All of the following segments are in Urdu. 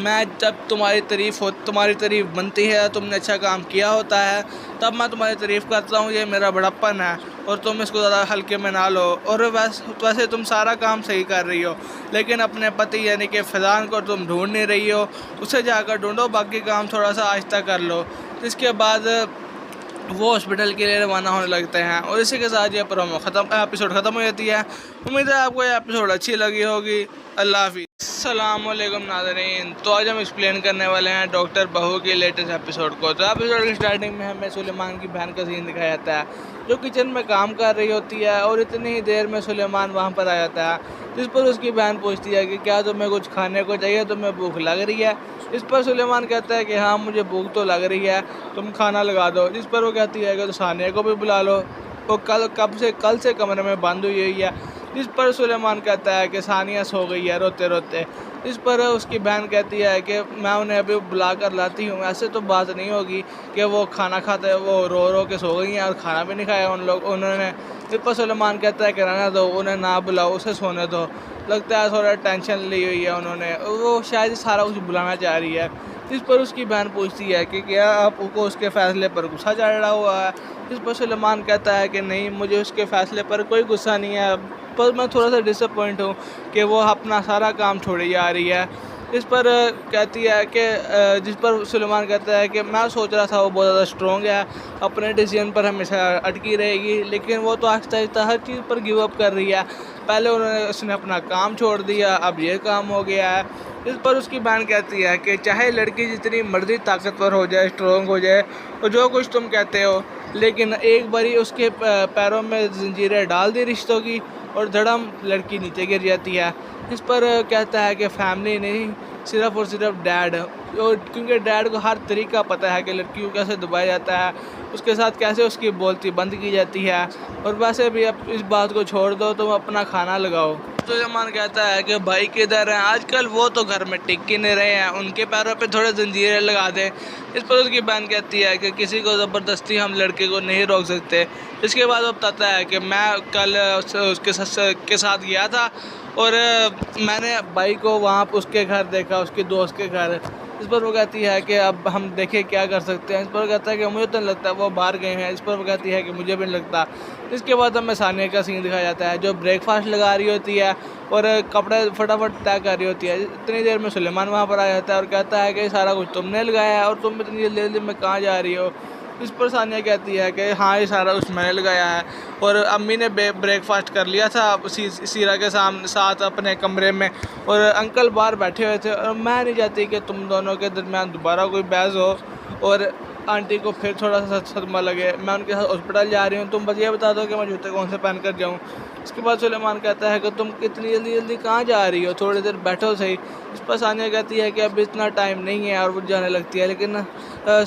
میں جب تمہاری تعریف بنتی ہے، تم نے اچھا کام کیا ہوتا ہے، تب میں تمہاری تعریف کرتا ہوں، یہ میرا بڑپن ہے اور تم اس کو زیادہ ہلکے میں نہ لو۔ اور ویسے تم سارا کام صحیح کر رہی ہو، لیکن اپنے پتی یعنی کہ فیضان کو تم ڈھونڈ نہیں رہی ہو، اسے جا کر ڈھونڈو، باقی کام تھوڑا سا آہستہ کر لو۔ اس کے بعد وہ ہاسپٹل کے لیے روانہ ہونے لگتے ہیں، اور اسی کے ساتھ یہ ایپیسوڈ ختم ہو جاتی ہے۔ امید ہے آپ کو یہ ایپیسوڈ اچھی لگی ہوگی۔ اللہ حافظ۔ السلام علیکم ناظرین، تو آج ہم ایکسپلین کرنے والے ہیں ڈاکٹر بہو کے لیٹسٹ ایپیسوڈ کو۔ تو ایپیسوڈ کی سٹارٹنگ میں ہمیں سلیمان کی بہن کا سین دکھایا جاتا ہے، جو کچن میں کام کر رہی ہوتی ہے، اور اتنی ہی دیر میں سلیمان وہاں پر آ جاتا ہے، جس پر اس کی بہن پوچھتی ہے کہ کیا تمہیں کچھ کھانے کو چاہیے، تمہیں بھوک لگ رہی ہے؟ اس پر سلیمان کہتا ہے کہ ہاں مجھے بھوک تو لگ رہی ہے، تم کھانا لگا دو۔ جس پر وہ کہتی ہے کہ تو ثانیہ کو بھی بلا لو، وہ کل سے کمرے میں بند ہوئی ہے۔ جس پر سلیمان کہتا ہے کہ ثانیہ سو گئی ہے روتے روتے۔ اس پر اس کی بہن کہتی ہے کہ میں انہیں ابھی بلا کر لاتی ہوں، ایسے تو بات نہیں ہوگی کہ وہ کھانا کھاتے وہ رو کے سو گئی ہیں اور کھانا بھی نہیں کھایا انہوں نے۔ اس پر سلیمان کہتا ہے کہ رہنے دو، انہیں نہ بلاؤ، اسے سونے دو، لگتا ہے تھوڑا ٹینشن لی ہوئی ہے انہوں نے، وہ شاید سارا کچھ بلانا چاہ رہی ہے۔ اس پر اس کی بہن پوچھتی ہے کہ کیا آپ کو اس کے فیصلے پر غصہ چڑھا ہوا ہے؟ اس پر سلیمان کہتا ہے کہ نہیں، مجھے اس کے فیصلے پر کوئی غصہ نہیں ہے، پر میں تھوڑا سا ڈس اپوائنٹ ہوں کہ وہ اپنا سارا کام چھوڑی جا رہی ہے۔ اس پر کہتی ہے کہ جس پر سلیمان کہتا ہے کہ میں سوچ رہا تھا وہ بہت زیادہ اسٹرانگ ہے، اپنے ڈیسیژن پر ہمیشہ اٹکی رہے گی، لیکن وہ تو آہستہ آہستہ ہر چیز پر گیو اپ کر رہی ہے۔ پہلے اس نے اپنا کام چھوڑ دیا، اب یہ کام ہو گیا ہے۔ اس پر اس کی بہن کہتی ہے کہ چاہے لڑکی جتنی مرضی طاقتور ہو جائے، اسٹرانگ ہو جائے، اور جو کچھ تم کہتے ہو، لیکن ایک باری اس کے پیروں میں زنجیریں ڈال دی رشتوں کی، اور دھڑم لڑکی نیچے گر جاتی ہے۔ اس پر کہتا ہے کہ فیملی نہیں، صرف اور صرف ڈیڈ، کیونکہ ڈیڈ کو ہر طریقہ پتہ ہے کہ لڑکی کو کیسے دبایا جاتا ہے، اس کے ساتھ کیسے اس کی بولتی بند کی جاتی ہے، اور ویسے بھی اب اس بات کو چھوڑ دو، تم اپنا کھانا لگاؤ۔ سلیمان کہتا ہے کہ بھائی کدھر ہیں آج کل؟ وہ تو گھر میں ٹک ہی نہیں رہے ہیں، ان کے پیروں پہ تھوڑے زنجیریں لگا دیں۔ اس پر اس کی بہن کہتی ہے کہ کسی کو زبردستی ہم لڑکے کو نہیں روک سکتے۔ اس کے بعد وہ بتاتا ہے کہ میں کل اس کے ساتھ گیا تھا، اور میں نے بھائی کو وہاں اس کے گھر دیکھا، اس کے دوست کے گھر۔ اس پر وہ کہتی ہے کہ اب ہم دیکھیں کیا کر سکتے ہیں۔ اس پر وہ کہتا ہے کہ مجھے تو نہیں لگتا وہ باہر گئے ہیں۔ اس پر وہ کہتی ہے کہ مجھے بھی نہیں لگتا۔ اس کے بعد ہمیں ثانیہ کا سین دکھایا جاتا ہے، جو بریک فاسٹ لگا رہی ہوتی ہے اور کپڑے فٹافٹ طے کر رہی ہوتی ہے۔ اتنی دیر میں سلیمان وہاں پر آ جاتا ہے اور کہتا ہے کہ سارا کچھ تم نے لگایا ہے، اور تم اتنی جلدی میں کہاں جا رہی ہو؟ اس پر ثانیہ کہتی ہے کہ ہاں یہ سارا کچھ میں نے لگایا ہے، اور امی نے بریک فاسٹ کر لیا تھا سیرا کے ساتھ اپنے کمرے میں، اور انکل باہر بیٹھے ہوئے تھے، اور میں نہیں چاہتی کہ تم دونوں کے درمیان دوبارہ کوئی بحث ہو اور آنٹی کو پھر تھوڑا سا صدمہ لگے۔ میں ان کے ساتھ ہاسپٹل جا رہی ہوں، تم بس یہ بتا دو کہ میں جوتے کون سے پہن کر جاؤں۔ اس کے بعد سلیمان کہتا ہے کہ تم اتنی جلدی کہاں جا رہی ہو، تھوڑی دیر بیٹھو صحیح۔ اس پر ثانیہ کہتی ہے کہ اب اتنا ٹائم نہیں ہے، اور وہ جانے لگتی ہے، لیکن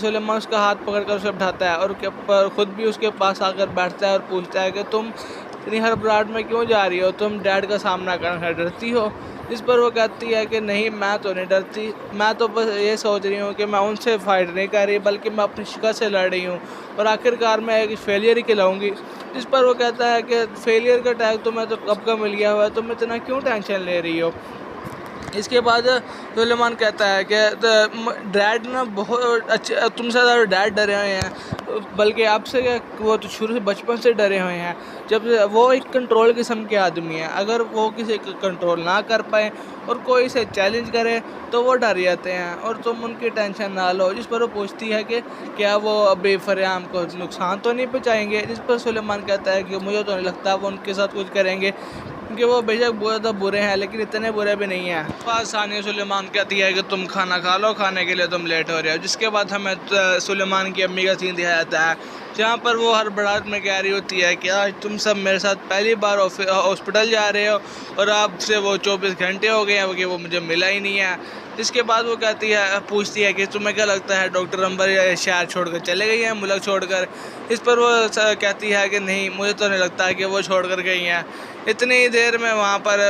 سلیمان اس کا ہاتھ پکڑ کر اسے بٹھاتا ہے، اور خود بھی اس کے پاس آ کر بیٹھتا ہے اور پوچھتا ہے کہ تم اتنی ہڑبڑاہٹ میں کیوں جا رہی ہو، تم ڈیڈ کا سامنا کرنے سے ڈرتی ہو؟ اس پر وہ کہتی ہے کہ نہیں، میں تو نہیں ڈرتی، میں تو بس یہ سوچ رہی ہوں کہ میں ان سے فائٹ نہیں کر رہی، بلکہ میں اپنی شکست سے لڑ رہی ہوں، اور آخر کار میں ایک فیلئر ہی کھلاؤں گی۔ اس پر وہ کہتا ہے کہ فیلئر کا ٹیگ تمہیں تو کب کا مل گیا ہوا ہے، تم اتنا کیوں ٹینشن لے رہی ہو؟ اس کے بعد سلیمان کہتا ہے کہ ڈیڈ نا بہت اچھے، تم سے زیادہ ڈیڈ ڈرے ہوئے ہیں، بلکہ آپ سے وہ تو شروع سے بچپن سے ڈرے ہوئے ہیں، جب وہ ایک کنٹرول قسم کے آدمی ہیں، اگر وہ کسی کو کنٹرول نہ کر پائیں اور کوئی اسے چیلنج کرے تو وہ ڈر جاتے ہیں، اور تم ان کی ٹینشن نہ لو۔ جس پر وہ پوچھتی ہے کہ کیا وہ ابھی فریام کو نقصان تو نہیں پہنچائیں گے؟ جس پر سلیمان کہتا ہے کہ مجھے تو نہیں لگتا وہ ان کے ساتھ کچھ کریں گے، کیونکہ وہ بے شک بہت زیادہ برے ہیں، لیکن اتنے برے بھی نہیں ہیں۔ بعد ثانیہ سلیمان کہتی ہے کہ تم کھانا کھا لو، کھانے کے لیے تم لیٹ ہو رہے ہو۔ جس کے بعد ہمیں سلیمان کی امی کا سین دکھایا جاتا ہے، جہاں پر وہ ہر بڑات میں کہہ رہی ہوتی ہے کہ آج تم سب میرے ساتھ پہلی بار ہاسپٹل جا رہے ہو، اور آپ سے وہ 24 گھنٹے ہو گئے ہیں کہ وہ مجھے ملا ہی نہیں ہے۔ جس کے بعد وہ پوچھتی ہے کہ تمہیں کیا لگتا ہے ڈاکٹر امبر شہر چھوڑ کر چلے گئی ہیں، ملک چھوڑ کر؟ اس پر وہ کہتی ہے کہ نہیں، مجھے تو نہیں لگتا کہ وہ چھوڑ کر گئی ہیں۔ اتنی دیر میں وہاں پر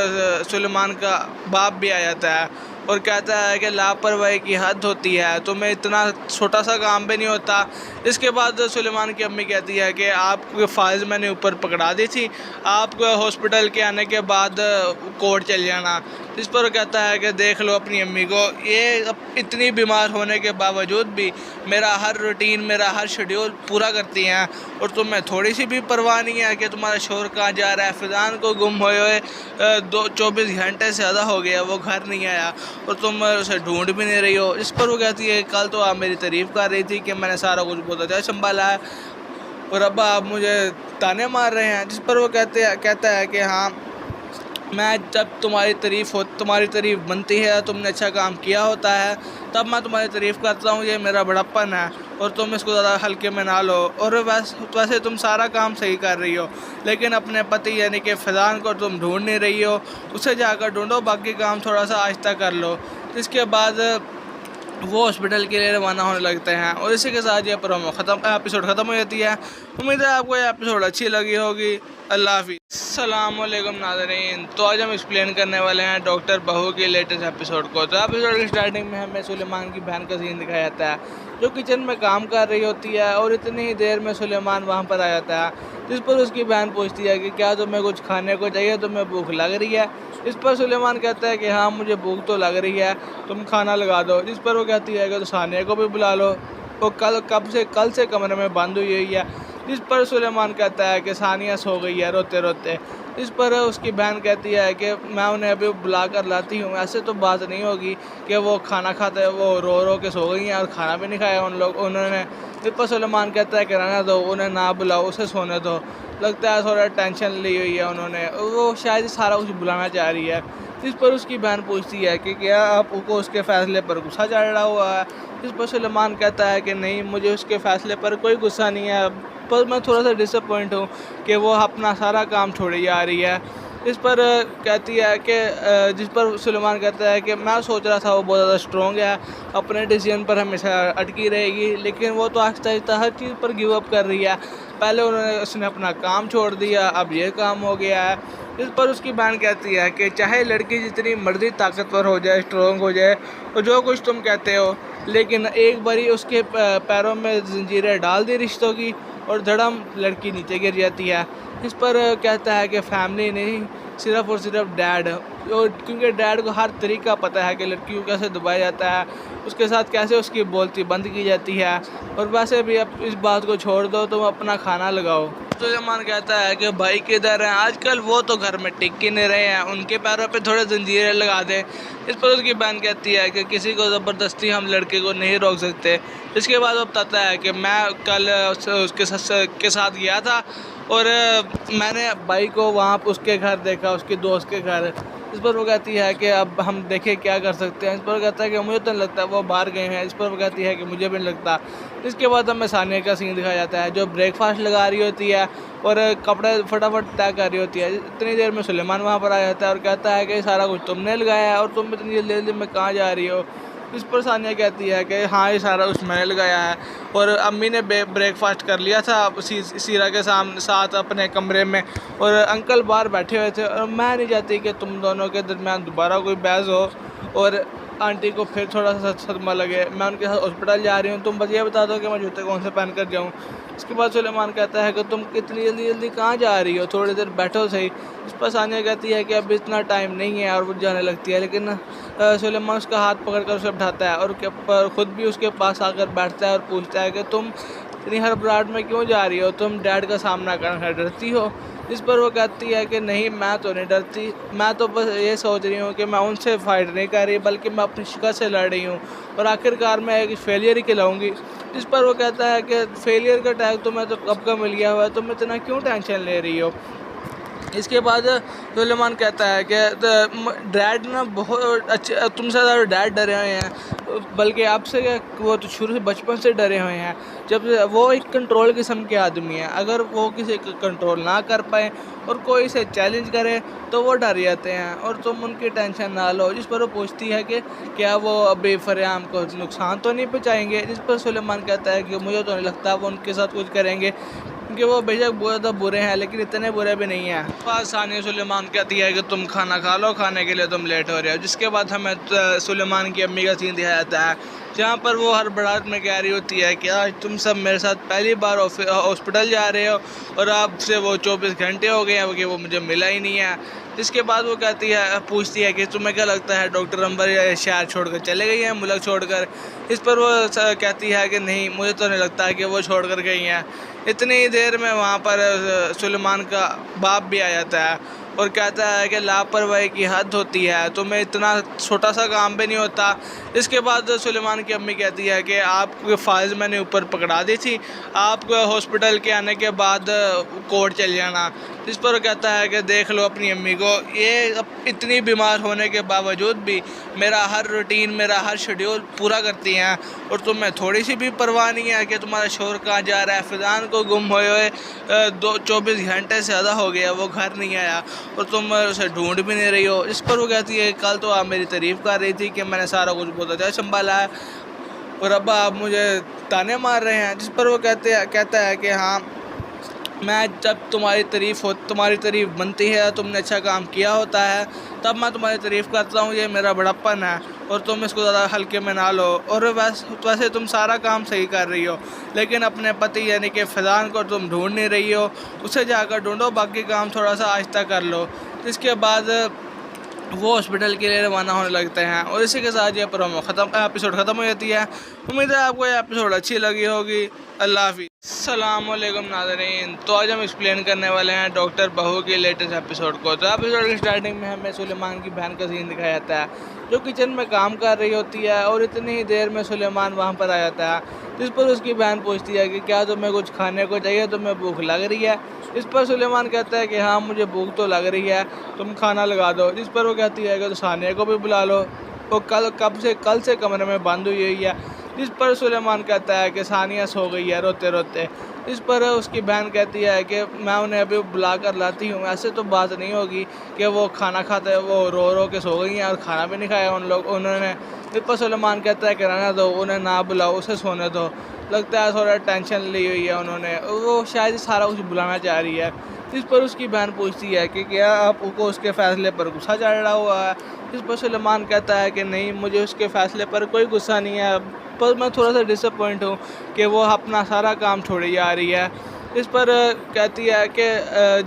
سلیمان کا باپ بھی آ جاتا ہے، اور کہتا ہے کہ لاپرواہی کی حد ہوتی ہے، تمہیں اتنا چھوٹا سا کام بھی نہیں ہوتا۔ اس کے بعد سلیمان کی امی کہتی ہے کہ آپ کو فائز میں نے اوپر پکڑا دی تھی، آپ کو ہاسپٹل کے آنے کے بعد کورٹ چل جانا۔ اس پر وہ کہتا ہے کہ دیکھ لو اپنی امی کو، یہ اتنی بیمار ہونے کے باوجود بھی میرا ہر روٹین، میرا ہر شیڈیول پورا کرتی ہیں، اور تمہیں تھوڑی سی بھی پرواہ نہیں ہے کہ تمہارا شوہر کہاں جا رہا ہے۔ فضان کو گم ہوئے 24 گھنٹے سے زیادہ ہو گیا، وہ گھر نہیں آیا اور تم اسے ڈھونڈ بھی نہیں رہی ہو۔ اس پر وہ کہتی ہے کل تو آپ میری تعریف کر رہی تھی کہ میں نے سارا کچھ بہت اچھا سنبھالا ہے، اور اب آپ مجھے تانے مار رہے ہیں۔ جس پر وہ کہتا ہے کہ ہاں، میں جب تمہاری تعریف بنتی ہے، تم نے اچھا کام کیا ہوتا ہے، تب میں تمہاری تعریف کرتا ہوں، یہ میرا بڑپن ہے اور تم اس کو زیادہ ہلکے میں نہ لو۔ اور ویسے تم سارا کام صحیح کر رہی ہو، لیکن اپنے پتی یعنی کہ فضان کو تم ڈھونڈ نہیں رہی ہو، اسے جا کر ڈھونڈو، باقی کام تھوڑا سا آہستہ کر لو۔ اس کے بعد وہ ہاسپٹل کے لیے روانہ ہونے لگتے ہیں، اور اسی کے ساتھ یہ ایپیسوڈ ختم ہو جاتی ہے۔ امید ہے آپ کو یہ ایپیسوڈ اچھی لگی ہوگی۔ اللہ حافظ۔ السلام علیکم ناظرین، تو آج ہم ایکسپلین کرنے والے ہیں ڈاکٹر بہو کے لیٹسٹ ایپیسوڈ کو۔ تو ایپیسوڈ کی سٹارٹنگ میں ہمیں سلیمان کی بہن کا سین دکھایا جاتا ہے، جو کچن میں کام کر رہی ہوتی ہے، اور اتنی ہی دیر میں سلیمان وہاں پر آ جاتا ہے، جس پر اس کی بہن پوچھتی ہے کہ کیا تمہیں کچھ کھانے کو چاہیے، تمہیں بھوک لگ رہی ہے؟ اس پر سلیمان کہتا ہے کہ ہاں، مجھے بھوک تو لگ رہی ہے، تم کھانا لگا دو۔ جس پر وہ کہتی ہے کہ تو ثانیہ کو بھی بلا لو، وہ کل سے کمرے میں بند ہوئی ہے۔ جس پر سلیمان کہتا ہے کہ ثانیہ سو گئی ہے روتے روتے۔ اس پر اس کی بہن کہتی ہے کہ میں انہیں ابھی بلا کر لاتی ہوں، ایسے تو بات نہیں ہوگی کہ وہ کھانا کھاتے، وہ رو رو کے سو گئی ہیں اور کھانا بھی نہیں کھایا انہوں نے۔ اس پر سلیمان کہتا ہے کہ رہنے دو، انہیں نہ بلاؤ، اسے سونے دو، لگتا ہے تھوڑا ٹینشن لی ہوئی ہے انہوں نے، وہ شاید سارا کچھ بلانا چاہ رہی ہے۔ اس پر اس کی بہن پوچھتی ہے کہ کیا آپ کو اس کے فیصلے پر غصہ چڑھا ہوا ہے؟ اس پر سلیمان کہتا ہے کہ نہیں، مجھے اس کے فیصلے پر کوئی غصہ نہیں ہے، پر میں تھوڑا سا ڈس اپوائنٹ ہوں کہ وہ اپنا سارا کام چھوڑی جا رہی ہے۔ اس پر کہتی ہے کہ جس پر سلیمان کہتا ہے کہ میں سوچ رہا تھا وہ بہت زیادہ اسٹرانگ ہے، اپنے ڈیسیژن پر ہمیشہ اٹکی رہے گی، لیکن وہ تو آہستہ آہستہ ہر چیز پر گیو اپ کر رہی ہے۔ پہلے اس نے اپنا کام چھوڑ دیا، اب یہ کام ہو گیا ہے۔ اس پر اس کی بہن کہتی ہے کہ چاہے لڑکی جتنی مرضی طاقتور ہو جائے، اسٹرانگ ہو جائے، اور جو کچھ تم کہتے ہو، لیکن ایک باری اس کے پیروں میں زنجیریں ڈال دی رشتوں کی، اور دھڑم لڑکی نیچے گر جاتی ہے۔ اس پر کہتا ہے کہ فیملی نہیں، صرف اور صرف ڈیڈ، کیونکہ ڈیڈ کو ہر طریقہ پتہ ہے کہ لڑکی کو کیسے دبایا جاتا ہے، اس کے ساتھ کیسے اس کی بولتی بند کی جاتی ہے، اور ویسے بھی اب اس بات کو چھوڑ دو، تم اپنا کھانا لگاؤ۔ سلیمان کہتا ہے کہ بھائی کدھر ہیں آج کل، وہ تو گھر میں ٹک ہی نہیں رہے ہیں، ان کے پیروں پہ تھوڑے زنجیریں لگا دیں۔ اس پر اس کی بہن کہتی ہے کہ کسی کو زبردستی ہم لڑکے کو نہیں روک سکتے۔ اس کے بعد وہ بتاتا ہے کہ میں کل اس کے ساتھ گیا تھا، اور میں نے بھائی کو وہاں اس کے گھر دیکھا، اس کے دوست کے گھر۔ اس پر وہ کہتی ہے کہ اب ہم دیکھیں کیا کر سکتے ہیں۔ اس پر وہ کہتا ہے کہ مجھے تو نہیں لگتا وہ باہر گئے ہیں۔ اس پر وہ کہتی ہے کہ مجھے بھی نہیں لگتا۔ اس کے بعد ہمیں ثانیہ کا سین دکھایا جاتا ہے، جو بریک فاسٹ لگا رہی ہوتی ہے اور کپڑے فٹافٹ طے کر رہی ہوتی ہے۔ اتنی دیر میں سلیمان وہاں پر آ جاتا ہے اور کہتا ہے کہ سارا کچھ تم نے لگایا ہے، اور تم اتنی جلدی میں کہاں جا رہی ہو؟ اس پر ثانیہ کہتی ہے کہ ہاں، یہ سارا کچھ میں نے لگایا ہے، اور امی نے بریک فاسٹ کر لیا تھا سیرا کے ساتھ اپنے کمرے میں، اور انکل باہر بیٹھے ہوئے تھے، اور میں نہیں چاہتی کہ تم دونوں کے درمیان دوبارہ کوئی بحث ہو، اور آنٹی کو پھر تھوڑا سا صدمہ لگے۔ میں ان کے ساتھ ہاسپٹل جا رہی ہوں، تم بس یہ بتا دو کہ میں جوتے کون سے پہن کر جاؤں۔ اس کے بعد سلیمان کہتا ہے کہ تم اتنی جلدی کہاں جا رہی ہو، تھوڑی دیر بیٹھو صحیح۔ اس پر ثانیہ کہتی ہے کہ اب اتنا ٹائم نہیں ہے، اور وہ جانے لگتی ہے، لیکن سلیمان اس کا ہاتھ پکڑ کر اسے بٹھاتا ہے، اور خود بھی اس کے پاس آ کر بیٹھتا ہے اور پوچھتا ہے کہ تم اتنی ہڑبڑاہٹ میں کیوں جا رہی ہو، تم ڈیڈ کا سامنا کرنے سے ڈرتی ہو؟ اس پر وہ کہتی ہے کہ نہیں، میں تو نہیں ڈرتی، میں تو بس یہ سوچ رہی ہوں کہ میں ان سے فائٹ نہیں کر رہی، بلکہ میں اپنی شکست سے لڑ رہی ہوں، اور آخر کار میں ایک فیلئر ہی کھلاؤں گی۔ اس پر وہ کہتا ہے کہ فیلئر کا ٹیگ تمہیں تو کب کا مل گیا ہوا ہے، تم اتنا کیوں ٹینشن لے رہی ہو؟ اس کے بعد سلیمان کہتا ہے کہ ڈیڈ نا بہت اچھے، تم سے زیادہ ڈیڈ ڈرے ہوئے ہیں، بلکہ آپ سے وہ تو شروع سے بچپن سے ڈرے ہوئے ہیں، جب وہ ایک کنٹرول قسم کے آدمی ہیں، اگر وہ کسی کو کنٹرول نہ کر پائیں اور کوئی اسے چیلنج کرے تو وہ ڈر جاتے ہیں، اور تم ان کی ٹینشن نہ لو۔ جس پر وہ پوچھتی ہے کہ کیا وہ ابھی فریام کو نقصان تو نہیں پہنچائیں گے؟ جس پر سلیمان کہتا ہے کہ مجھے تو نہیں لگتا وہ ان کے ساتھ کچھ کریں گے، کہ وہ بے شک بہت زیادہ برے ہیں لیکن اتنے برے بھی نہیں ہیں۔ بعد ثانیہ سلیمان کہتی ہے کہ تم کھانا کھا لو، کھانے کے لیے تم لیٹ ہو رہے ہو، جس کے بعد ہمیں سلیمان کی امی کا سین دکھایا جاتا ہے جہاں پر وہ ہر بڑات میں کہہ رہی ہوتی ہے کہ آج تم سب میرے ساتھ پہلی بار ہاسپٹل جا رہے ہو اور آپ سے وہ 24 گھنٹے ہو گئے ہیں کہ وہ مجھے ملا ہی نہیں ہے۔ جس کے بعد وہ پوچھتی ہے کہ تمہیں کیا لگتا ہے ڈاکٹر امبر شہر چھوڑ کر چلے گئی ہیں، ملک چھوڑ کر؟ اس پر وہ کہتی ہے کہ نہیں، مجھے تو نہیں لگتا ہے کہ وہ چھوڑ کر گئی ہیں۔ اتنی دیر میں وہاں پر سلیمان کا باپ بھی آ جاتا ہے اور کہتا ہے کہ لاپرواہی کی حد ہوتی ہے، تمہیں اتنا چھوٹا سا کام بھی نہیں ہوتا۔ اس کے بعد سلیمان کی امی کہتی ہے کہ آپ کو فائز میں نے اوپر پکڑا دی تھی، آپ کو ہاسپٹل کے آنے کے بعد کورٹ چل جانا۔ جس پر وہ کہتا ہے کہ دیکھ لو اپنی امی کو، یہ اتنی بیمار ہونے کے باوجود بھی میرا ہر روٹین، میرا ہر شیڈیول پورا کرتی ہیں، اور تمہیں تھوڑی سی بھی پرواہ نہیں ہے کہ تمہارا شوہر کہاں جا رہا ہے۔ فضان کو گم ہوئے 24 گھنٹے سے زیادہ ہو گیا، وہ گھر نہیں آیا اور تم اسے ڈھونڈ بھی نہیں رہی ہو۔ اس پر وہ کہتی ہے کل تو آپ میری تعریف کر رہی تھی کہ میں نے سارا کچھ بہت اچھا سنبھالا ہے اور اب آپ مجھے تانے مار رہے ہیں۔ جس پر وہ کہتا ہے کہ ہاں، میں جب تمہاری تعریف بنتی ہے، تم نے اچھا کام کیا ہوتا ہے، تب میں تمہاری تعریف کرتا ہوں، یہ میرا بڑپن ہے اور تم اس کو زیادہ ہلکے میں نہ لو۔ اور ویسے تم سارا کام صحیح کر رہی ہو، لیکن اپنے پتی یعنی کہ فضان کو تم ڈھونڈ نہیں رہی ہو، اسے جا کر ڈھونڈو، باقی کام تھوڑا سا آہستہ کر لو۔ اس کے بعد وہ ہاسپٹل کے لیے روانہ ہونے لگتے ہیں اور اسی کے ساتھ یہ ایپیسوڈ ختم ہو جاتی ہے۔ امید ہے آپ کو یہ ایپیسوڈ اچھی لگی ہوگی۔ اللہ حافظ۔ السلام علیکم ناظرین، تو آج ہم ایکسپلین کرنے والے ہیں ڈاکٹر بہو کے لیٹسٹ ایپیسوڈ کو۔ تو ایپیسوڈ کی سٹارٹنگ میں ہمیں سلیمان کی بہن کا سین دکھایا جاتا ہے جو کچن میں کام کر رہی ہوتی ہے اور اتنی ہی دیر میں سلیمان وہاں پر آ جاتا ہے، جس پر اس کی بہن پوچھتی ہے کہ کیا تمہیں کچھ کھانے کو چاہیے، تمہیں بھوک لگ رہی ہے؟ اس پر سلیمان کہتا ہے کہ ہاں، مجھے بھوک تو لگ رہی ہے، تم کھانا لگا دو۔ جس پر وہ کہتی ہے کہ تو ثانیہ کو بھی بلا لو، وہ کل سے کمرے میں بند ہوئی ہے۔ جس پر سلیمان کہتا ہے کہ ثانیہ سو گئی ہے روتے روتے۔ اس پر اس کی بہن کہتی ہے کہ میں انہیں ابھی بلا کر لاتی ہوں، ایسے تو بات نہیں ہوگی کہ وہ کھانا کھاتے وہ رو کے سو گئی ہیں اور کھانا بھی نہیں کھایا انہوں نے۔ اس پر سلیمان کہتا ہے کہ رہنے دو، انہیں نہ بلاؤ، اسے سونے دو، لگتا ہے تھوڑا ٹینشن لی ہوئی ہے انہوں نے، وہ شاید سارا کچھ بلانا چاہ رہی ہے۔ اس پر اس کی بہن پوچھتی ہے کہ کیا آپ کو اس کے فیصلے پر غصہ چڑھا ہوا ہے؟ اس پر سلیمان کہتا ہے کہ نہیں، مجھے اس کے فیصلے پر کوئی غصہ نہیں ہے، پر میں تھوڑا سا ڈس اپوائنٹ ہوں کہ وہ اپنا سارا کام چھوڑی جا رہی ہے۔ اس پر کہتی ہے کہ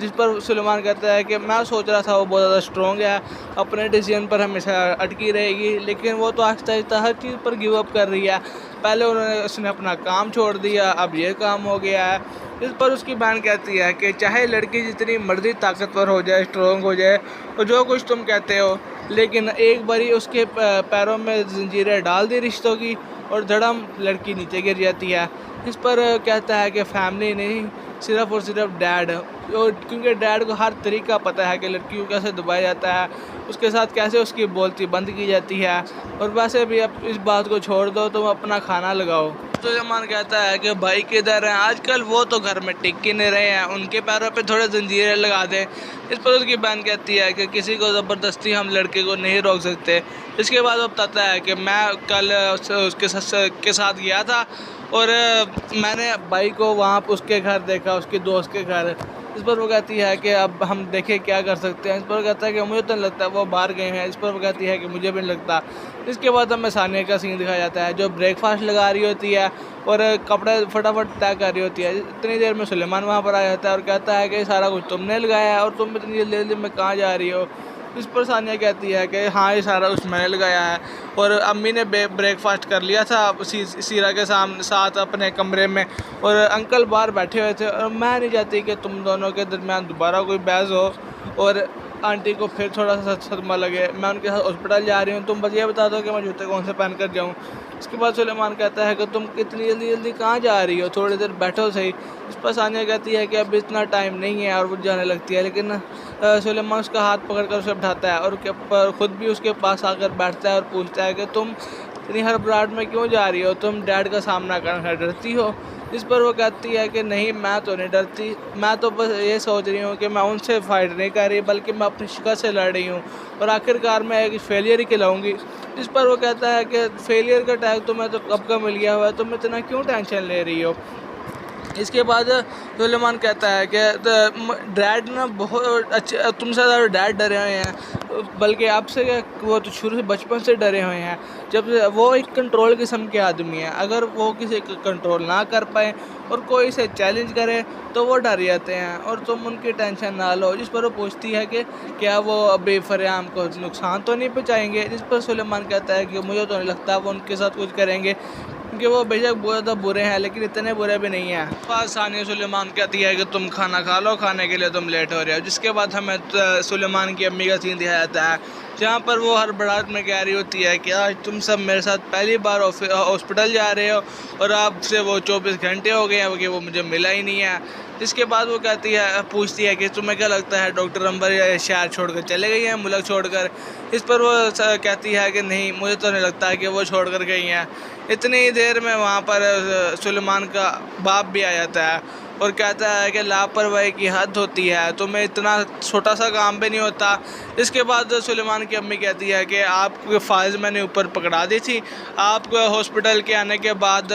جس پر سلیمان کہتا ہے کہ میں سوچ رہا تھا وہ بہت زیادہ اسٹرانگ ہے، اپنے ڈیسیژن پر ہمیشہ اٹکی رہے گی، لیکن وہ تو آہستہ آہستہ ہر چیز پر گیو اپ کر رہی ہے۔ پہلے اس نے اپنا کام چھوڑ دیا، اب یہ کام ہو گیا ہے۔ اس پر اس کی بہن کہتی ہے کہ چاہے لڑکی جتنی مرضی طاقتور ہو جائے، اسٹرانگ ہو جائے اور جو کچھ تم کہتے ہو، لیکن ایک باری اس کے پیروں میں زنجیریں ڈال دی رشتوں کی اور دھڑم لڑکی نیچے گر جاتی ہے۔ اس پر کہتا ہے کہ فیملی نہیں، صرف اور صرف ڈیڈ، کیونکہ ڈیڈ کو ہر طریقہ پتہ ہے کہ لڑکی کو کیسے دبایا جاتا ہے، اس کے ساتھ کیسے اس کی بولتی بند کی جاتی ہے، اور ویسے بھی اب اس بات کو چھوڑ دو، تم اپنا کھانا لگاؤ۔ سلیمان کہتا ہے کہ بھائی کدھر ہیں آج کل؟ وہ تو گھر میں ٹک ہی نہیں رہے ہیں، ان کے پیروں پہ تھوڑے زنجیریں لگا دیں۔ اس پر اس کی بہن کہتی ہے کہ کسی کو زبردستی ہم لڑکے کو نہیں روک سکتے۔ اس کے بعد وہ بتاتا ہے کہ میں کل اس کے ساتھ گیا تھا اور میں نے بھائی کو وہاں اس کے گھر دیکھا، اس کے دوست کے گھر۔ اس پر وہ کہتی ہے کہ اب ہم دیکھیں کیا کر سکتے ہیں۔ اس پر وہ کہتا ہے کہ مجھے تو نہیں لگتا وہ باہر گئے ہیں۔ اس پر وہ کہتی ہے کہ مجھے بھی نہیں لگتا۔ اس کے بعد ہمیں ثانیہ کا سین دکھایا جاتا ہے جو بریک فاسٹ لگا رہی ہوتی ہے اور کپڑے فٹافٹ طے کر رہی ہوتی ہے۔ اتنی دیر میں سلیمان وہاں پر آ جاتا ہے اور کہتا ہے کہ سارا کچھ تم نے لگایا ہے اور تم اتنی جلدی میں کہاں جا رہی ہو؟ اس پر ثانیہ کہتی ہے کہ ہاں، یہ سارا کچھ میں نے لگایا ہے، اور امی نے بریک فاسٹ کر لیا تھا سیرا کے ساتھ اپنے کمرے میں، اور انکل باہر بیٹھے ہوئے تھے، اور میں نہیں چاہتی کہ تم دونوں کے درمیان دوبارہ کوئی بحث ہو اور آنٹی کو پھر تھوڑا سا صدمہ لگے۔ میں ان کے ساتھ ہاسپٹل جا رہی ہوں، تم بس یہ بتا دو کہ میں جوتے کون سے پہن کر جاؤں۔ اس کے بعد سلیمان کہتا ہے کہ تم اتنی جلدی کہاں جا رہی ہو، تھوڑی دیر بیٹھو صحیح۔ اس پر ثانیہ کہتی ہے کہ اب اتنا ٹائم نہیں ہے، اور وہ جانے لگتی ہے، لیکن سلیمان اس کا ہاتھ پکڑ کر اسے بٹھاتا ہے اور خود بھی اس کے پاس آ کر بیٹھتا ہے اور پوچھتا ہے کہ تم اتنی ہڑبڑاہٹ میں کیوں جا رہی ہو، تم ڈیڈ کا سامنا کرنے سے ڈرتی ہو؟ اس پر وہ کہتی ہے کہ نہیں، میں تو نہیں ڈرتی، میں تو بس یہ سوچ رہی ہوں کہ میں ان سے فائٹ نہیں کر رہی بلکہ میں اپنی شکست سے لڑ رہی ہوں، اور آخر کار میں ایک فیلئر ہی کھلاؤں گی۔ اس پر وہ کہتا ہے کہ فیلئر کا ٹیگ تمہیں تو کب کا مل گیا ہوا ہے، تم اتنا کیوں ٹینشن لے رہی ہو؟ اس کے بعد سلیمان کہتا ہے کہ ڈیڈ نا بہت اچھے تم سے زیادہ ڈیڈ ڈرے ہوئے ہیں، بلکہ آپ سے وہ تو شروع سے بچپن سے ڈرے ہوئے ہیں، جب وہ ایک کنٹرول قسم کے آدمی ہیں، اگر وہ کسی کو کنٹرول نہ کر پائیں اور کوئی اسے چیلنج کرے تو وہ ڈر جاتے ہیں اور تم ان کی ٹینشن نہ لو۔ جس پر وہ پوچھتی ہے کہ کیا وہ ابھی فریام کو نقصان تو نہیں پہنچائیں گے، جس پر سلیمان کہتا ہے کہ مجھے تو نہیں لگتا وہ ان کے ساتھ کچھ کریں گے، کیونکہ وہ بے شک بہت زیادہ برے ہیں لیکن اتنے برے بھی نہیں ہیں۔ بعد ثانیہ سلیمان کہتی ہے کہ تم کھانا کھا لو، کھانے کے لیے تم لیٹ ہو رہے ہو، جس کے بعد ہمیں سلیمان کی امی کا سین دکھایا جاتا ہے جہاں پر وہ ہر بڑات میں کہہ رہی ہوتی ہے کہ آج تم سب میرے ساتھ پہلی بار ہاسپٹل جا رہے ہو اور آپ سے وہ 24 گھنٹے ہو گئے ہیں کہ وہ مجھے ملا ہی نہیں ہے۔ جس کے بعد وہ پوچھتی ہے کہ تمہیں کیا لگتا ہے ڈاکٹر امبر شہر چھوڑ کر چلے گئی ہیں، ملک چھوڑ کر؟ اس پر وہ کہتی ہے کہ نہیں، مجھے تو نہیں لگتا کہ وہ چھوڑ کر گئی ہیں۔ اتنی دیر میں وہاں پر سلیمان کا باپ بھی آ جاتا ہے اور کہتا ہے کہ لاپرواہی کی حد ہوتی ہے، تمہیں اتنا چھوٹا سا کام بھی نہیں ہوتا۔ اس کے بعد سلیمان کی امی کہتی ہے کہ آپ کو فائز میں نے اوپر پکڑا دی تھی، آپ کو ہاسپٹل کے آنے کے بعد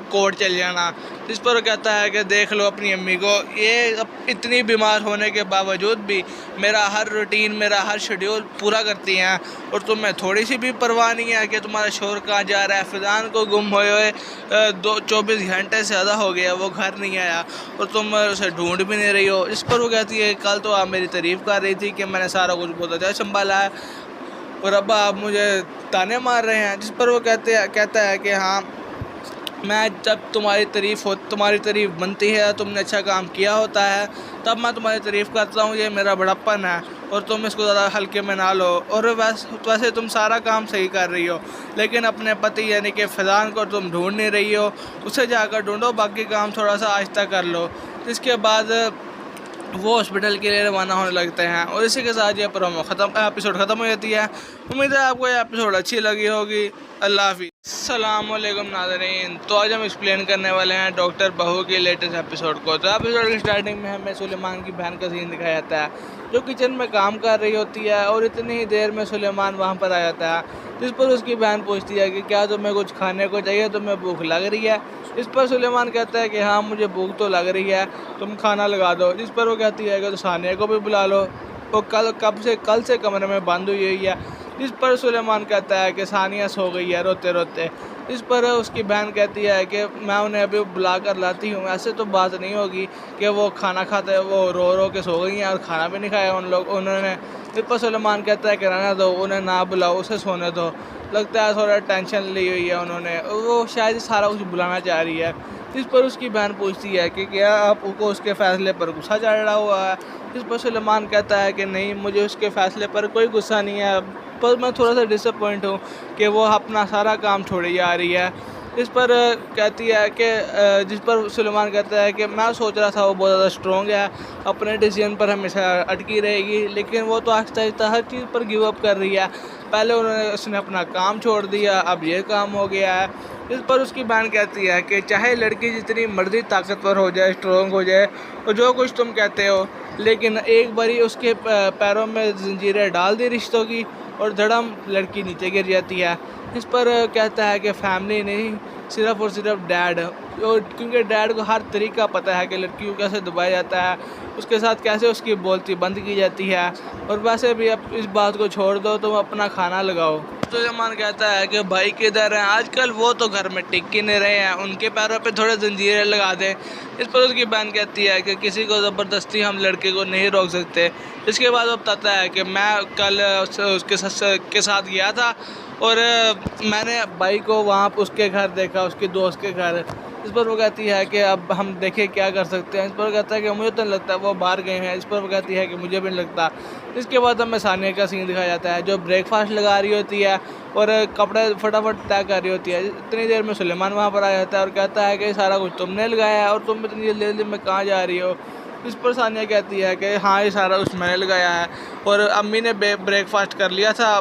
کورٹ چل جانا۔ اس پر وہ کہتا ہے کہ دیکھ لو اپنی امی کو، یہ اتنی بیمار ہونے کے باوجود بھی میرا ہر روٹین، میرا ہر شیڈیول پورا کرتی ہیں، اور تمہیں تھوڑی سی بھی پرواہ نہیں ہے کہ تمہارا شوہر کہاں جا رہا ہے۔ فیضان کو گم ہوئے 24 گھنٹے سے زیادہ ہو گیا، وہ گھر نہیں آیا اور تم اسے ڈھونڈ بھی نہیں رہی ہو۔ اس پر وہ کہتی ہے کل تو آپ میری تعریف کر رہی تھی کہ میں نے سارا کچھ بہت اچھا سنبھالا ہے اور اب آپ مجھے تانے مار رہے ہیں۔ جس پر وہ کہتا ہے کہ ہاں، میں جب تمہاری تعریف بنتی ہے، تم نے اچھا کام کیا ہوتا ہے، تب میں تمہاری تعریف کرتا ہوں، یہ میرا بڑپن ہے اور تم اس کو زیادہ ہلکے میں نہ لو۔ اور ویسے تم سارا کام صحیح کر رہی ہو، لیکن اپنے پتی یعنی کہ فیضان کو تم ڈھونڈ نہیں رہی ہو، اسے جا کر ڈھونڈو، باقی کام تھوڑا سا آہستہ کر لو۔ اس کے بعد وہ ہاسپٹل کے لیے روانہ ہونے لگتے ہیں اور اسی کے ساتھ یہ ایپیسوڈ ختم ہو جاتی ہے۔ امید ہے آپ کو یہ ایپیسوڈ اچھی لگی ہوگی۔ اللہ حافظ۔ السلام علیکم ناظرین، تو آج ہم ایکسپلین کرنے والے ہیں ڈاکٹر بہو کی لیٹسٹ ایپیسوڈ کو۔ تو ایپیسوڈ کی سٹارٹنگ میں ہمیں سلیمان کی بہن کا سین دکھایا جاتا ہے جو کچن میں کام کر رہی ہوتی ہے اور اتنی ہی دیر میں سلیمان وہاں پر آ جاتا ہے، جس پر اس کی بہن پوچھتی ہے کہ کیا تمہیں کچھ کھانے کو چاہیے، تمہیں بھوک لگ رہی ہے؟ اس پر سلیمان کہتا ہے کہ ہاں، مجھے بھوک تو لگ رہی ہے، تم کھانا لگا دو۔ جس پر وہ کہتی ہے کہ تو ثانیہ کو بھی بلا لو، وہ کل سے کمرے میں بند ہوئی ہے۔ جس پر سلیمان کہتا ہے کہ ثانیہ سو گئی ہے روتے روتے۔ اس پر اس کی بہن کہتی ہے کہ میں انہیں ابھی بلا کر لاتی ہوں، ایسے تو بات نہیں ہوگی کہ وہ کھانا کھاتے وہ رو کے سو گئی ہیں اور کھانا بھی نہیں کھایا انہوں نے۔ اس پر سلیمان کہتا ہے کہ رہنے دو، انہیں نہ بلاؤ، اسے سونے دو، لگتا ہے تھوڑا ٹینشن لی ہوئی ہے انہوں نے، وہ شاید سارا کچھ بلانا چاہ رہی ہے۔ اس پر اس کی بہن پوچھتی ہے کہ کیا آپ کو اس کے فیصلے پر غصہ چڑھا ہوا ہے؟ اس پر سلیمان کہتا ہے کہ نہیں، مجھے اس کے فیصلے پر کوئی غصہ نہیں ہے، پر میں تھوڑا سا ڈس اپوائنٹ ہوں کہ وہ اپنا سارا کام چھوڑی جا رہی ہے۔ اس پر کہتی ہے کہ جس پر سلیمان کہتا ہے کہ میں سوچ رہا تھا وہ بہت زیادہ اسٹرانگ ہے، اپنے ڈیسیژن پر ہمیشہ اٹکی رہے گی، لیکن وہ تو آہستہ آہستہ ہر چیز پر گیو اپ کر رہی ہے۔ پہلے اس نے اپنا کام چھوڑ دیا، اب یہ کام ہو گیا ہے۔ اس پر اس کی بہن کہتی ہے کہ چاہے لڑکی جتنی مرضی طاقتور ہو جائے، اسٹرانگ ہو جائے اور جو کچھ تم کہتے ہو، لیکن ایک باری اس کے پیروں میں زنجیریں ڈال دی رشتوں کی اور دھڑم لڑکی نیچے گر جاتی ہے۔ اس پر کہتا ہے کہ فیملی نہیں، صرف اور صرف ڈیڈ، کیونکہ ڈیڈ کو ہر طریقہ پتہ ہے کہ لڑکی کو کیسے دبایا جاتا ہے، اس کے ساتھ کیسے اس کی بولتی بند کی جاتی ہے، اور ویسے بھی اب اس بات کو چھوڑ دو، تم اپنا کھانا لگاؤ۔ سلیمان کہتا ہے کہ بھائی کدھر ہیں آج کل، وہ تو گھر میں ٹک ہی نہیں رہے ہیں، ان کے پیروں پہ تھوڑے زنجیریں لگا دیں۔ اس پر اس کی بہن کہتی ہے کہ کسی کو زبردستی ہم لڑکے کو نہیں روک سکتے۔ اس کے بعد وہ بتاتا ہے کہ میں کل اس کے ساتھ گیا تھا اور میں نے بھائی کو وہاں اس کے گھر دیکھا، اس کے دوست کے گھر۔ اس پر وہ کہتی ہے کہ اب ہم دیکھیں کیا کر سکتے ہیں۔ اس پر وہ کہتا ہے کہ مجھے تو نہیں لگتا وہ باہر گئے ہیں۔ اس پر وہ کہتی ہے کہ مجھے بھی نہیں لگتا۔ اس کے بعد ہمیں ثانیہ کا سین دکھایا جاتا ہے جو بریک فاسٹ لگا رہی ہوتی ہے اور کپڑے فٹافٹ طے کر رہی ہوتی ہے۔ اتنی دیر میں سلیمان وہاں پر آ جاتا ہے اور کہتا ہے کہ سارا کچھ تم نے لگایا ہے اور تم اتنی جلدی میں کہاں جا رہی ہو؟ اس پر ثانیہ کہتی ہے کہ ہاں، یہ سارا کچھ میں نے لگایا ہے اور امی نے بریک فاسٹ کر لیا تھا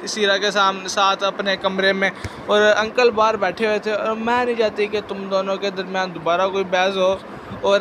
سیرا کے ساتھ اپنے کمرے میں، اور انکل باہر بیٹھے ہوئے تھے، اور میں نہیں چاہتی کہ تم دونوں کے درمیان دوبارہ کوئی بحث ہو، اور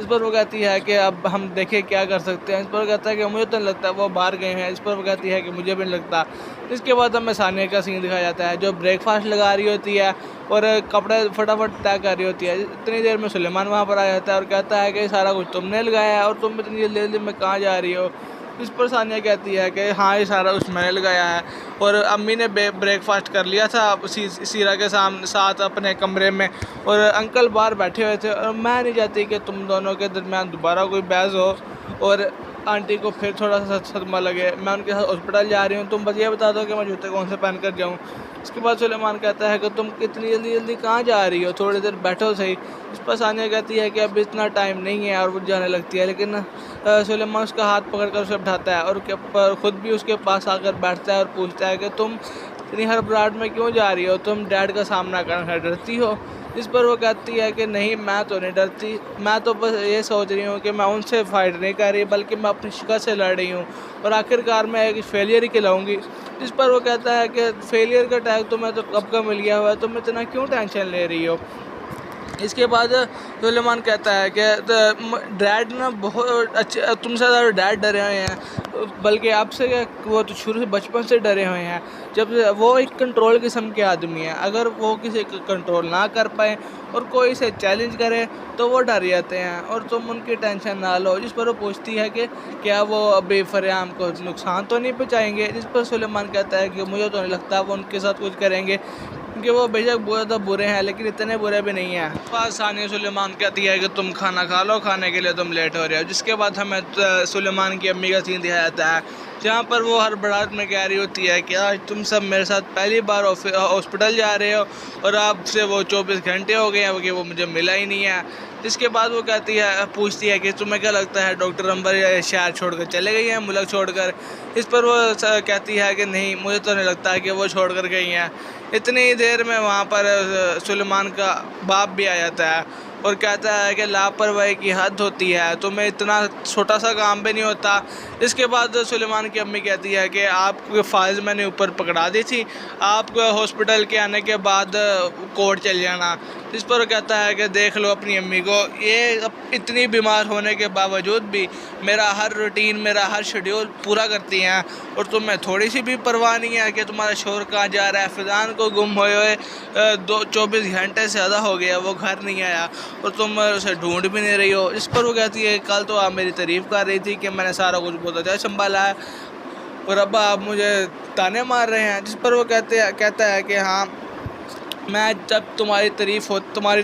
اس پر وہ کہتی ہے کہ اب ہم دیکھیں کیا کر سکتے ہیں. اس پر کہتا ہے کہ مجھے تو نہیں لگتا وہ باہر گئے ہیں. اس پر وہ کہتی ہے کہ مجھے بھی نہیں لگتا. اس کے بعد ہمیں ثانیہ کا سین دکھایا جاتا ہے جو بریک فاسٹ لگا رہی ہوتی ہے اور کپڑے فٹافٹ طے کر رہی ہوتی ہے. اتنی دیر میں سلیمان وہاں پر آ جاتا ہے اور کہتا ہے کہ سارا کچھ تم نے لگایا ہے اور تم اتنی جلدی میں کہاں جا رہی ہو. اس پر ثانیہ کہتی ہے کہ ہاں یہ سارا کچھ میں نے لگایا ہے. اور امی نے بریک فاسٹ کر لیا تھا سیرا کے ساتھ اپنے کمرے میں اور انکل باہر بیٹھے ہوئے تھے اور میں نہیں چاہتی کہ تم دونوں کے درمیان دوبارہ کوئی بحث ہو اور آنٹی کو پھر تھوڑا سا صدمہ لگے. میں ان کے ساتھ ہاسپٹل جا رہی ہوں, تم بس یہ بتا دو کہ میں جوتے کون سے پہن کر جاؤں. اس کے بعد سلیمان کہتا ہے کہ تم اتنی جلدی کہاں جا رہی ہو, تھوڑی دیر بیٹھو صحیح. اس پر ثانیہ کہتی ہے کہ اب اتنا ٹائم نہیں ہے اور وہ جانے لگتی ہے. لیکن سلیمان اس کا ہاتھ پکڑ کر اسے بٹھاتا ہے اور خود بھی اس کے پاس آ کر بیٹھتا ہے اور پوچھتا ہے کہ تم اتنی ہڑبڑاہٹ میں کیوں جا رہی ہو, تم ڈیڈ کا سامنا کرنا ڈرتی ہو. اس پر وہ کہتی ہے کہ نہیں میں تو نہیں ڈرتی, میں تو بس یہ سوچ رہی ہوں کہ میں ان سے فائٹ نہیں کر رہی بلکہ میں اپنی شکست سے لڑ رہی ہوں اور آخر کار میں ایک فیلئر ہی کھلاؤں گی. اس پر وہ کہتا ہے کہ فیلئر کا ٹیگ تمہیں تو کب کا مل گیا ہوا ہے, تم اتنا کیوں ٹینشن لے رہی ہو. اس کے بعد سلیمان کہتا ہے کہ ڈیڈ نا بہت اچھے تم سے زیادہ ڈیڈ ڈرے ہوئے ہیں بلکہ آپ سے وہ تو شروع سے بچپن سے ڈرے ہوئے ہیں. جب وہ ایک کنٹرول قسم کے آدمی ہیں, اگر وہ کسی کنٹرول نہ کر پائیں اور کوئی اسے چیلنج کرے تو وہ ڈر جاتے ہیں اور تم ان کی ٹینشن نہ لو. جس پر وہ پوچھتی ہے کہ کیا وہ ابھی فریام کو نقصان تو نہیں پہنچائیں گے. جس پر سلیمان کہتا ہے کہ مجھے تو نہیں لگتا وہ ان کے ساتھ کچھ کریں گے کیونکہ وہ بے شک بہت زیادہ برے ہیں لیکن اتنے برے بھی نہیں ہیں. بعد ثانیہ سلیمان کہتی ہے کہ تم کھانا کھا لو, کھانے کے لیے تم لیٹ ہو رہے ہو. جس کے بعد ہمیں سلیمان کی امی کا سین دکھایا جاتا ہے جہاں پر وہ ہر بڑات میں کہہ رہی ہوتی ہے کہ آج تم سب میرے ساتھ پہلی بار ہاسپٹل جا رہے ہو اور آپ سے وہ 24 گھنٹے ہو گئے ہیں کہ وہ مجھے ملا ہی نہیں ہے. جس کے بعد وہ پوچھتی ہے کہ تمہیں کیا لگتا ہے ڈاکٹر امبر شہر چھوڑ کر چلے گئی ہیں, ملک چھوڑ کر. اس پر وہ کہتی ہے کہ نہیں مجھے تو نہیں لگتا کہ وہ چھوڑ کر گئی ہیں. اتنی دیر میں وہاں پر سلیمان کا باپ بھی آ جاتا ہے اور کہتا ہے کہ لاپرواہی کی حد ہوتی ہے, تمہیں اتنا چھوٹا سا کام بھی نہیں ہوتا. اس کے بعد سلیمان کی امی کہتی ہے کہ آپ کو فائز میں نے اوپر پکڑا دی تھی, آپ کو ہاسپٹل کے آنے کے بعد کورٹ چل جانا. اس پر کہتا ہے کہ دیکھ لو اپنی امی کو, یہ اتنی بیمار ہونے کے باوجود بھی میرا ہر روٹین میرا ہر شیڈیول پورا کرتی ہیں اور تمہیں تھوڑی سی بھی پرواہ نہیں ہے کہ تمہارا شوہر کہاں جا رہا ہے. فضان کو گم ہوئے 24 گھنٹے سے زیادہ ہو گیا, وہ گھر نہیں آیا اور تم اسے ڈھونڈ بھی نہیں رہی ہو. اس پر وہ کہتی ہے کل تو آپ میری تعریف کر رہی تھی کہ میں نے سارا کچھ بہت اچھا سنبھالا ہے اور اب آپ مجھے تانے مار رہے ہیں. جس پر وہ کہتا ہے کہ ہاں میں جب تمہاری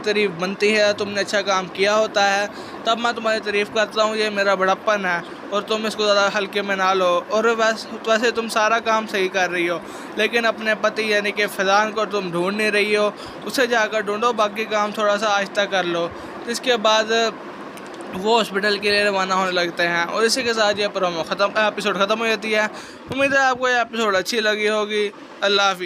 تعریف بنتی ہے, تم نے اچھا کام کیا ہوتا ہے تب میں تمہاری تعریف کرتا ہوں, یہ میرا بڑپن ہے اور تم اس کو زیادہ ہلکے میں نہ لو. اور ویسے تم سارا کام صحیح کر رہی ہو لیکن اپنے پتی یعنی کہ فضان کو تم ڈھونڈ نہیں رہی ہو, اسے جا کر ڈھونڈو, باقی کام تھوڑا سا آہستہ کر لو. اس کے بعد وہ ہاسپٹل کے لیے روانہ ہونے لگتے ہیں اور اسی کے ساتھ یہ ایپیسوڈ ختم ہو جاتی ہے. امید ہے آپ کو یہ ایپیسوڈ اچھی لگی ہوگی. اللہ حافظ.